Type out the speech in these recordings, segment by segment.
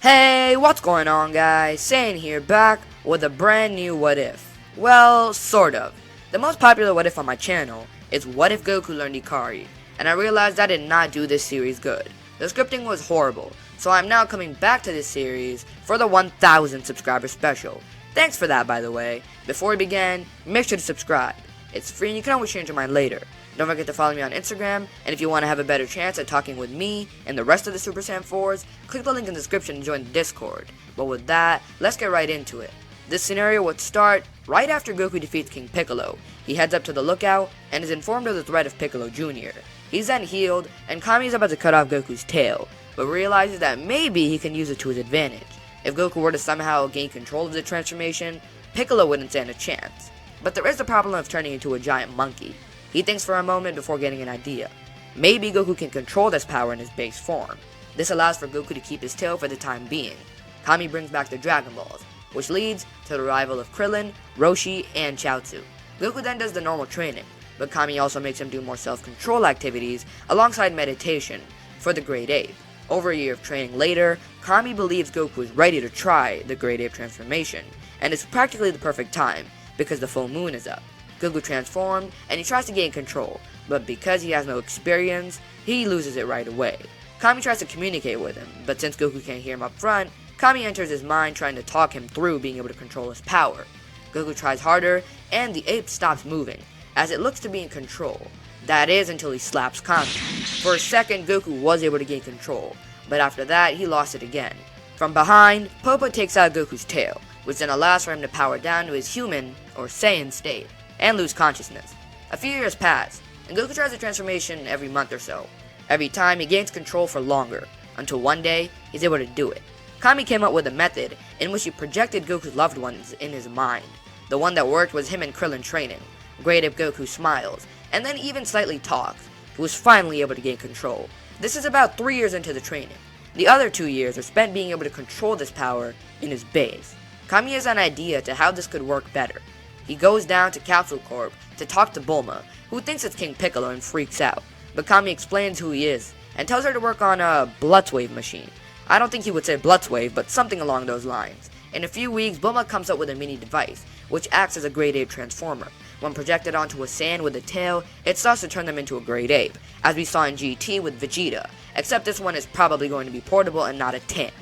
Hey, what's going on guys? Saiyan here, back with a brand new what if. Well, sort of. The most popular what if on my channel is what if Goku learned IKARI, and I realized I did not do this series good. The scripting was horrible, so I'm now coming back to this series for the 1000 subscriber special. Thanks for that, by the way. Before we begin, make sure to subscribe. It's free and you can always change your mind later. Don't forget to follow me on Instagram, and if you want to have a better chance at talking with me and the rest of the Super Saiyan 4s, click the link in the description and join the Discord. But with that, let's get right into it. This scenario would start right after Goku defeats King Piccolo. He heads up to the lookout and is informed of the threat of Piccolo Jr. He's then healed, and Kami is about to cut off Goku's tail, but realizes that maybe he can use it to his advantage. If Goku were to somehow gain control of the transformation, Piccolo wouldn't stand a chance. But there is the problem of turning into a giant monkey. He thinks for a moment before getting an idea. Maybe Goku can control this power in his base form. This allows for Goku to keep his tail for the time being. Kami brings back the Dragon Balls, which leads to the arrival of Krillin, Roshi, and Chaozu. Goku then does the normal training, but Kami also makes him do more self-control activities alongside meditation for the Great Ape. Over a year of training later, Kami believes Goku is ready to try the Great Ape transformation, and it's practically the perfect time because the full moon is up. Goku transformed, and he tries to gain control, but because he has no experience, he loses it right away. Kami tries to communicate with him, but since Goku can't hear him up front, Kami enters his mind trying to talk him through being able to control his power. Goku tries harder, and the ape stops moving, as it looks to be in control. That is until he slaps Kami. For a second, Goku was able to gain control, but after that, he lost it again. From behind, Popo takes out Goku's tail, which then allows for him to power down to his human, or Saiyan state, and lose consciousness. A few years pass, and Goku tries the transformation every month or so. Every time, he gains control for longer, until one day, he's able to do it. Kami came up with a method in which he projected Goku's loved ones in his mind. The one that worked was him and Krillin training. Great Ape Goku smiles, and then even slightly talks. He was finally able to gain control. This is about 3 years into the training. The other 2 years are spent being able to control this power in his base. Kami has an idea to how this could work better. He goes down to Capsule Corp to talk to Bulma, who thinks it's King Piccolo and freaks out. But Kami explains who he is, and tells her to work on a Blitzwave machine. I don't think he would say Blitzwave, but something along those lines. In a few weeks, Bulma comes up with a mini device, which acts as a Great Ape transformer. When projected onto a Saiyan with a tail, it starts to turn them into a Great Ape, as we saw in GT with Vegeta, except this one is probably going to be portable and not a tank.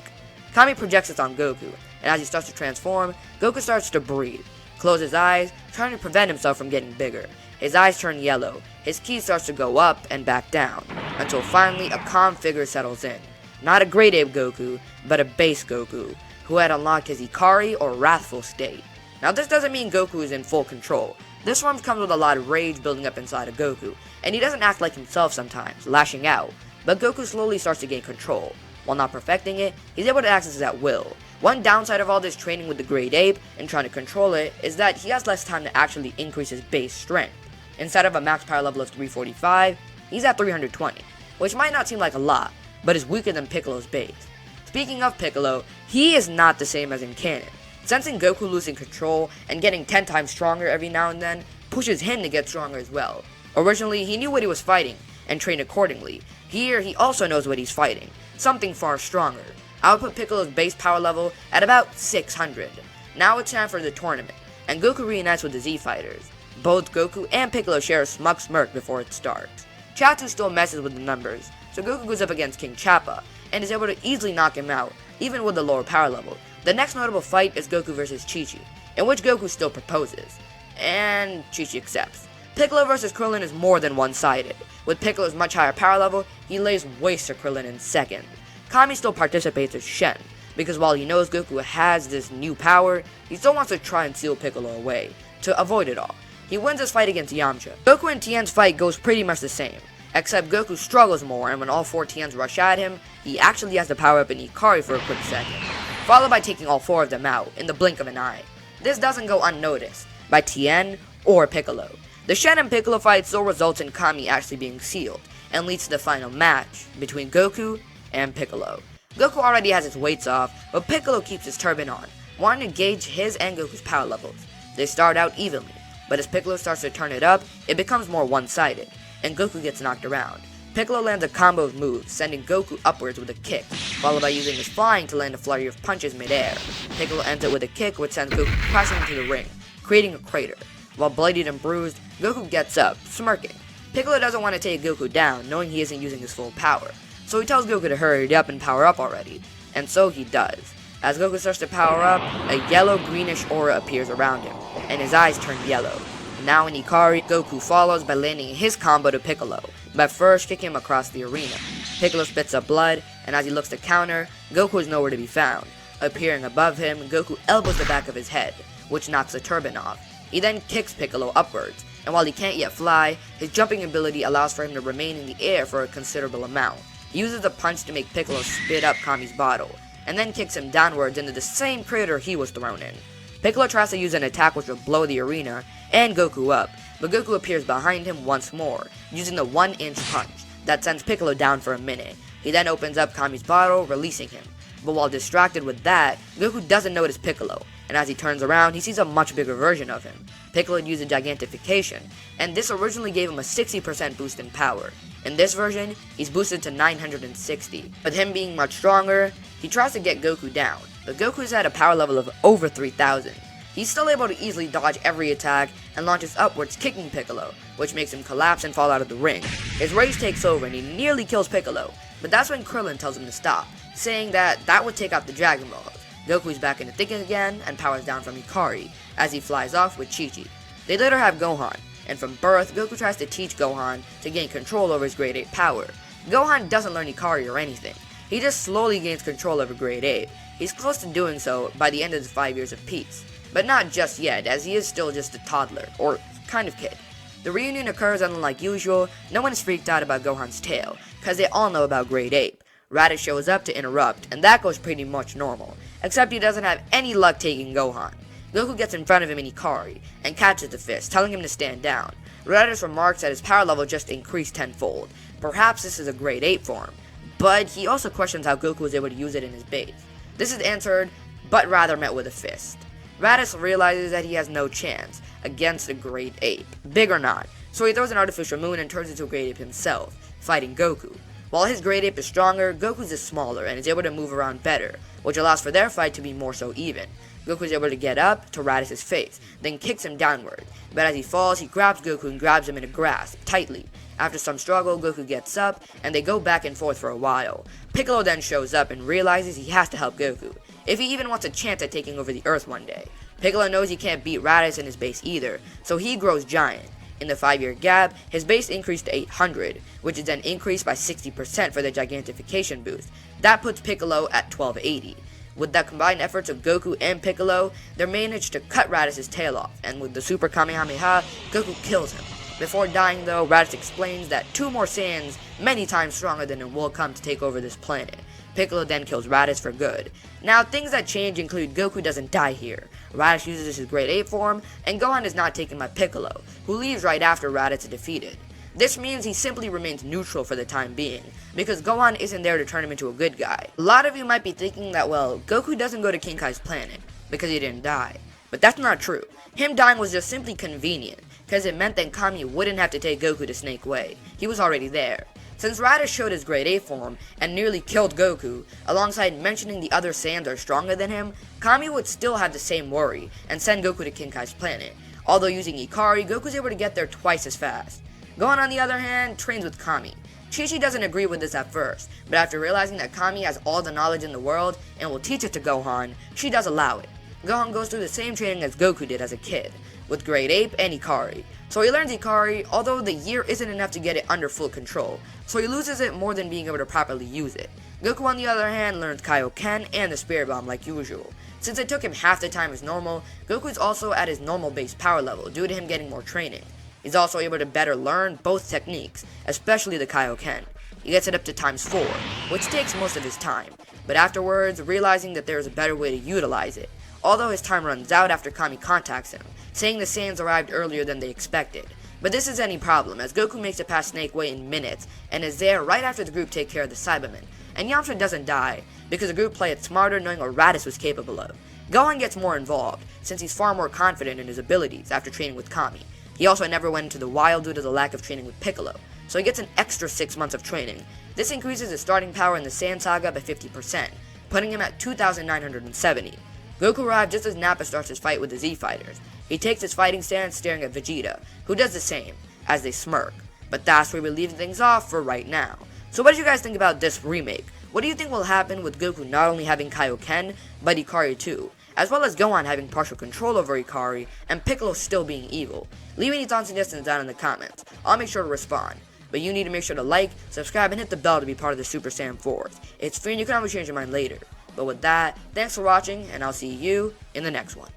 Kami projects this on Goku, and as he starts to transform, Goku starts to breathe. Close his eyes, trying to prevent himself from getting bigger. His eyes turn yellow, his ki starts to go up and back down, until finally a calm figure settles in. Not a Great Ape Goku, but a base Goku, who had unlocked his Ikari or Wrathful state. Now this doesn't mean Goku is in full control. This form comes with a lot of rage building up inside of Goku, and he doesn't act like himself sometimes, lashing out, but Goku slowly starts to gain control. While not perfecting it, he's able to access it at will. One downside of all this training with the Great Ape and trying to control it is that he has less time to actually increase his base strength. Instead of a max power level of 345, he's at 320, which might not seem like a lot, but is weaker than Piccolo's base. Speaking of Piccolo, he is not the same as in canon. Sensing Goku losing control and getting 10 times stronger every now and then pushes him to get stronger as well. Originally, he knew what he was fighting and trained accordingly. Here, he also knows what he's fighting, something far stronger. I would put Piccolo's base power level at about 600. Now it's time for the tournament, and Goku reunites with the Z Fighters. Both Goku and Piccolo share a smug smirk before it starts. Chaozu still messes with the numbers, so Goku goes up against King Chappa, and is able to easily knock him out, even with the lower power level. The next notable fight is Goku vs Chi-Chi, in which Goku still proposes, and Chi-Chi accepts. Piccolo vs Krillin is more than one-sided. With Piccolo's much higher power level, he lays waste to Krillin in seconds. Kami still participates as Shen, because while he knows Goku has this new power, he still wants to try and seal Piccolo away, to avoid it all. He wins his fight against Yamcha. Goku and Tien's fight goes pretty much the same, except Goku struggles more, and when all 4 Tiens rush at him, he actually has to power up an Ikari for a quick second, followed by taking all 4 of them out in the blink of an eye. This doesn't go unnoticed by Tien or Piccolo. The Shen and Piccolo fight still results in Kami actually being sealed, and leads to the final match between Goku and Piccolo. Goku already has his weights off, but Piccolo keeps his turban on, wanting to gauge his and Goku's power levels. They start out evenly, but as Piccolo starts to turn it up, it becomes more one-sided, and Goku gets knocked around. Piccolo lands a combo of moves, sending Goku upwards with a kick, followed by using his flying to land a flurry of punches mid-air. Piccolo ends it with a kick which sends Goku crashing into the ring, creating a crater. While bloodied and bruised, Goku gets up, smirking. Piccolo doesn't want to take Goku down, knowing he isn't using his full power, so he tells Goku to hurry up and power up already, and so he does. As Goku starts to power up, a yellow-greenish aura appears around him, and his eyes turn yellow. Now in IKARI, Goku follows by landing his combo to Piccolo, but first kicking him across the arena. Piccolo spits up blood, and as he looks to counter, Goku is nowhere to be found. Appearing above him, Goku elbows the back of his head, which knocks the turban off. He then kicks Piccolo upwards, and while he can't yet fly, his jumping ability allows for him to remain in the air for a considerable amount. He uses a punch to make Piccolo spit up Kami's bottle, and then kicks him downwards into the same crater he was thrown in. Piccolo tries to use an attack which will blow the arena and Goku up, but Goku appears behind him once more, using the 1-inch punch that sends Piccolo down for a minute. He then opens up Kami's bottle, releasing him. But while distracted with that, Goku doesn't notice Piccolo, and as he turns around, he sees a much bigger version of him. Piccolo had used a gigantification, and this originally gave him a 60% boost in power. In this version, he's boosted to 960. With him being much stronger, he tries to get Goku down, but Goku's at a power level of over 3000. He's still able to easily dodge every attack and launches upwards, kicking Piccolo, which makes him collapse and fall out of the ring. His rage takes over and he nearly kills Piccolo, but that's when Krillin tells him to stop, saying that would take out the Dragon Balls. Goku's back in the thick again and powers down from IKARI as he flies off with Chi-Chi. They later have Gohan, and from birth, Goku tries to teach Gohan to gain control over his Grade 8 power. Gohan doesn't learn IKARI or anything. He just slowly gains control over Grade 8. He's close to doing so by the end of his 5 years of peace. But not just yet, as he is still just a toddler, or kind of kid. The reunion occurs and unlike usual, no one is freaked out about Gohan's tail, cause they all know about Grade 8. Raditz shows up to interrupt, and that goes pretty much normal, except he doesn't have any luck taking Gohan. Goku gets in front of him in IKARI, and catches the fist, telling him to stand down. Raditz remarks that his power level just increased tenfold. Perhaps this is a Grade 8 form, but he also questions how Goku was able to use it in his base. This is answered, but rather met with a fist. Raditz realizes that he has no chance against a Grade 8, big or not, so he throws an artificial moon and turns into a Grade 8 himself, fighting Goku. While his Grade 8 is stronger, Goku's is smaller and is able to move around better, which allows for their fight to be more so even. Goku is able to get up to Raditz's face, then kicks him downward, but as he falls, he grabs Goku and grabs him in a grasp, tightly. After some struggle, Goku gets up, and they go back and forth for a while. Piccolo then shows up and realizes he has to help Goku, if he even wants a chance at taking over the Earth one day. Piccolo knows he can't beat Raditz in his base either, so he grows giant. In the 5-year gap, his base increased to 800, which is then increased by 60% for the gigantification boost. That puts Piccolo at 1280. With the combined efforts of Goku and Piccolo, they managed to cut Raditz's tail off, and with the Super Kamehameha, Goku kills him. Before dying though, Raditz explains that 2 more Saiyans, many times stronger than him, will come to take over this planet. Piccolo then kills Raditz for good. Now, things that change include Goku doesn't die here. Raditz uses his Grade 8 form, and Gohan is not taken by Piccolo, who leaves right after Raditz is defeated. This means he simply remains neutral for the time being, because Gohan isn't there to turn him into a good guy. A lot of you might be thinking that, well, Goku doesn't go to King Kai's planet, because he didn't die. But that's not true. Him dying was just simply convenient, because it meant that Kami wouldn't have to take Goku to Snake Way. He was already there. Since Raditz showed his Grade 8 form and nearly killed Goku, alongside mentioning the other Saiyans are stronger than him, Kami would still have the same worry and send Goku to King Kai's planet. Although using IKARI, Goku's able to get there twice as fast. Gohan, on the other hand, trains with Kami. Chi-Chi doesn't agree with this at first, but after realizing that Kami has all the knowledge in the world and will teach it to Gohan, she does allow it. Gohan goes through the same training as Goku did as a kid, with Grade 8 and IKARI. So he learns IKARI, although the year isn't enough to get it under full control, so he loses it more than being able to properly use it. Goku, on the other hand, learns Kaioken and the Spirit Bomb like usual. Since it took him half the time as normal, Goku is also at his normal base power level due to him getting more training. He's also able to better learn both techniques, especially the Kaioken. He gets it up to ×4, which takes most of his time, but afterwards, realizing that there is a better way to utilize it, although his time runs out after Kami contacts him, saying the Saiyans arrived earlier than they expected. But this is any problem, as Goku makes it past Snake Way in minutes, and is there right after the group take care of the Cybermen. And Yamcha doesn't die, because the group played it smarter knowing what Raditz was capable of. Gohan gets more involved, since he's far more confident in his abilities after training with Kami. He also never went into the wild due to the lack of training with Piccolo. so he gets an extra 6 months of training. This increases his starting power in the Saiyan saga by 50%, putting him at 2,970. Goku arrives just as Nappa starts his fight with the Z Fighters. He takes his fighting stance staring at Vegeta, who does the same, as they smirk. But that's where we're leaving things off for right now. So what did you guys think about this remake? What do you think will happen with Goku not only having Kaioken, but Ikari too, as well as Gohan having partial control over Ikari, and Piccolo still being evil? Leave any thoughts and suggestions down in the comments. I'll make sure to respond. But you need to make sure to like, subscribe, and hit the bell to be part of the Super Saiyan 4th. It's free and you can always change your mind later. But with that, thanks for watching, and I'll see you in the next one.